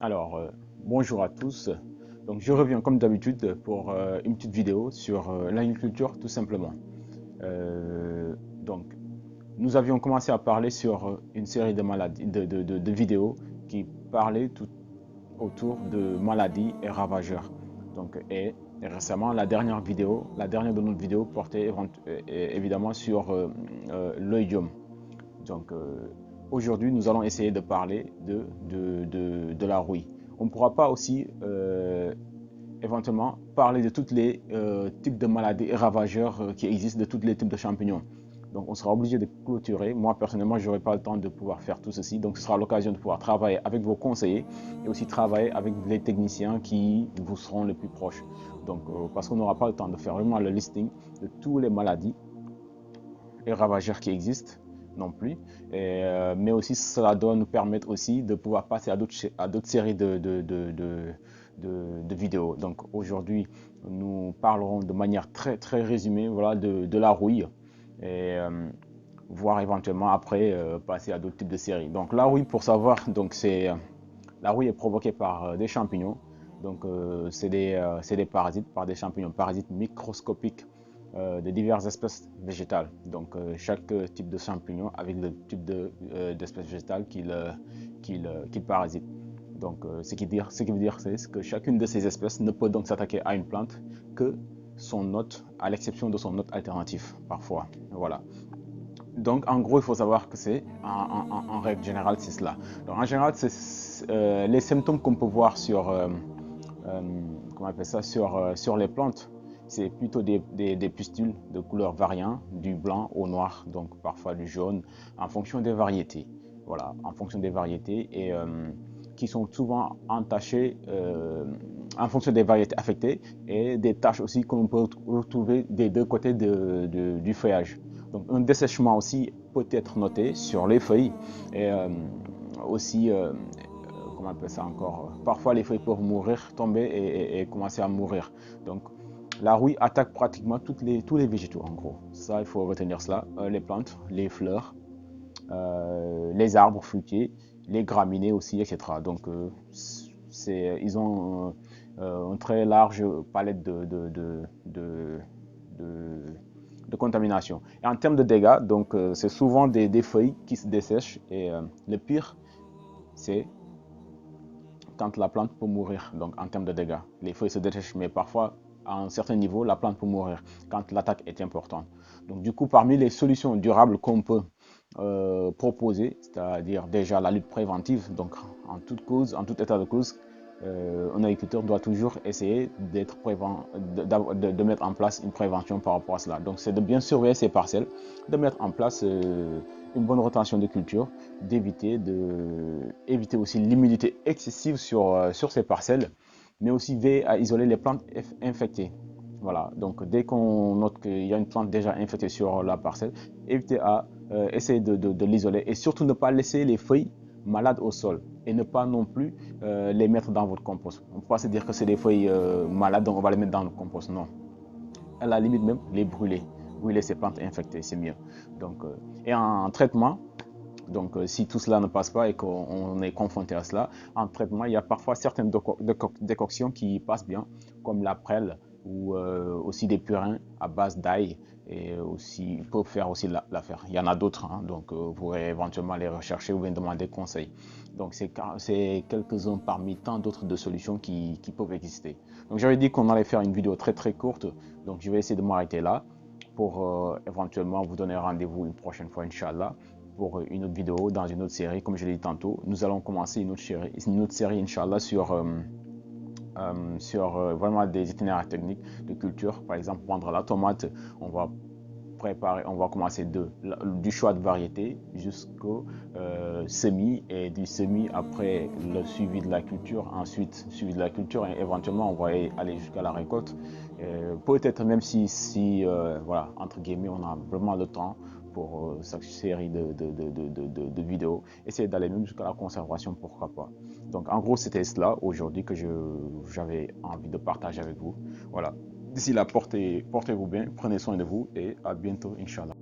Alors, bonjour à tous. Donc, je reviens comme d'habitude pour une petite vidéo sur l'agriculture tout simplement. Euh, donc, nous avions commencé à parler sur une série de maladies, de vidéos qui parlaient tout autour de maladies et ravageurs. Donc, et récemment, la dernière vidéo, la dernière de notre vidéo portait évidemment sur l'oïdium. Donc aujourd'hui, nous allons essayer de parler de la rouille. On ne pourra pas aussi éventuellement parler de tous les types de maladies et ravageurs qui existent, de tous les types de champignons. Donc on sera obligé de clôturer. Moi personnellement, je n'aurai pas le temps de pouvoir faire tout ceci. Donc ce sera l'occasion de pouvoir travailler avec vos conseillers et aussi travailler avec les techniciens qui vous seront les plus proches. Donc parce qu'on n'aura pas le temps de faire vraiment le listing de toutes les maladies et ravageurs qui existent non plus, mais aussi cela doit nous permettre aussi de pouvoir passer à d'autres séries de vidéos. Donc aujourd'hui, nous parlerons de manière très résumée, voilà, de la rouille et voir éventuellement après passer à d'autres types de séries. Donc la rouille, pour savoir, donc la rouille est provoquée par des champignons. Donc c'est des parasites, par des champignons parasites microscopiques de diverses espèces végétales. Donc chaque type de champignon avec le type d'espèce végétale qu'il parasite. Donc ce qui veut dire c'est que chacune de ces espèces ne peut donc s'attaquer à une plante que son hôte, à l'exception de son hôte alternatif parfois. Voilà. Donc en gros, il faut savoir que c'est en règle générale c'est cela. Donc en général, c'est les symptômes qu'on peut voir sur comment on appelle ça, sur les plantes, c'est plutôt des pustules de couleurs variantes, du blanc au noir, donc parfois du jaune, en fonction des variétés. Voilà, en fonction des variétés et qui sont souvent entachées en fonction des variétés affectées et des taches aussi qu'on peut retrouver des deux côtés du feuillage. Donc un dessèchement aussi peut être noté sur les feuilles et aussi comment on appelle ça encore, parfois les feuilles peuvent mourir, tomber et commencer à mourir. Donc la rouille attaque pratiquement tous les végétaux en gros. Ça, il faut retenir cela. Les plantes, les fleurs, les arbres fruitiers, les graminées aussi, etc. Donc ils ont une très large palette de contamination. Et en termes de dégâts, donc c'est souvent des feuilles qui se dessèchent et le pire, c'est quand la plante peut mourir, donc en termes de dégâts. Les feuilles se détachent, mais parfois, à un certain niveau, la plante peut mourir quand l'attaque est importante. Donc du coup, parmi les solutions durables qu'on peut proposer, c'est-à-dire déjà la lutte préventive, donc en toute cause, en tout état de cause, un agriculteur doit toujours essayer de mettre en place une prévention par rapport à cela. Donc c'est de bien surveiller ses parcelles, de mettre en place une bonne rotation de culture, éviter aussi l'humidité excessive sur ces parcelles, mais aussi veiller à isoler les plantes infectées. Voilà, donc dès qu'on note qu'il y a une plante déjà infectée sur la parcelle, éviter à essayer de l'isoler et surtout ne pas laisser les feuilles malades au sol et ne pas non plus les mettre dans votre compost. On ne peut pas se dire que c'est des feuilles malades, donc on va les mettre dans le compost. Non. À la limite même, les brûler. Brûler ces plantes infectées, c'est mieux. Donc, et en traitement, donc si tout cela ne passe pas et qu'on est confronté à cela, en traitement, il y a parfois certaines décoctions qui passent bien, comme la prêle ou aussi des purins à base d'ail et aussi peuvent faire aussi l'affaire. Il y en a d'autres, hein, donc vous pourrez éventuellement les rechercher ou bien demander conseil. Donc c'est quelques-uns parmi tant d'autres de solutions qui peuvent exister. Donc j'avais dit qu'on allait faire une vidéo très courte, donc je vais essayer de m'arrêter là pour éventuellement vous donner rendez-vous une prochaine fois, Inch'Allah, pour une autre vidéo dans une autre série. Comme je l'ai dit tantôt, nous allons commencer une autre série Inch'Allah, sur vraiment des itinéraires techniques de culture. Par exemple, prendre la tomate, on va on va commencer du choix de variété jusqu'au semis et du semis après le suivi de la culture, ensuite suivi de la culture et éventuellement on va aller jusqu'à la récolte. Peut-être même si voilà, entre guillemets, on a vraiment le temps pour cette série de vidéos, essayer d'aller même jusqu'à la conservation, pourquoi pas. Donc en gros, c'était cela aujourd'hui que j'avais envie de partager avec vous. Voilà. D'ici là, portez-vous bien, prenez soin de vous et à bientôt, Inch'Allah.